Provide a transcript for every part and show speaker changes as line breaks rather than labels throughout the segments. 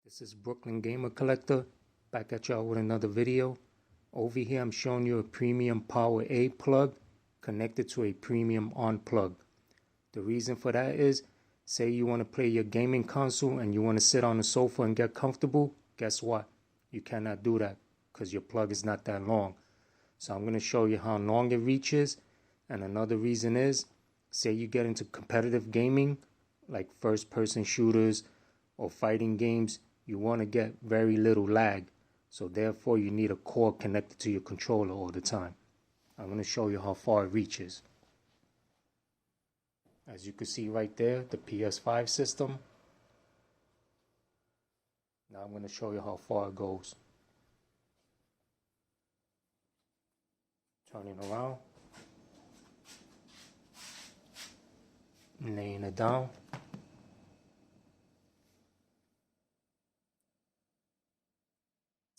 This is Brooklyn Gamer Collector, back at y'all with another video. Over here I'm showing you a premium power A plug connected to a premium on plug. The reason for that is, say you want to play your gaming console and you want to sit on the sofa and get comfortable, guess what? You cannot do that because your plug is not that long. So I'm going to show you how long it reaches. And another reason is, say you get into competitive gaming like first person shooters or fighting games, you want to get very little lag. So therefore you need a cord connected to your controller all the time. I'm going to show you how far it reaches. As you can see right there, the PS5 system. Now I'm going to show you how far it goes. Turning around. Laying it down.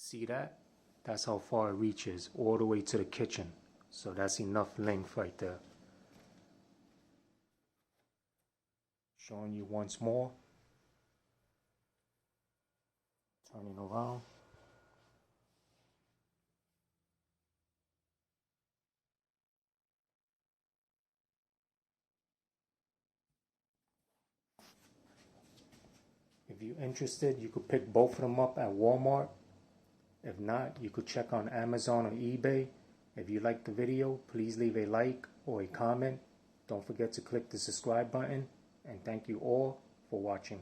See that? That's how far it reaches, all the way to the kitchen. So that's enough length right there. Showing you once more. Turning around. If you're interested, you could pick both of them up at Walmart. If not, you could check on Amazon or eBay. If you liked the video, please leave a like or a comment. Don't forget to click the subscribe button. And thank you all for watching.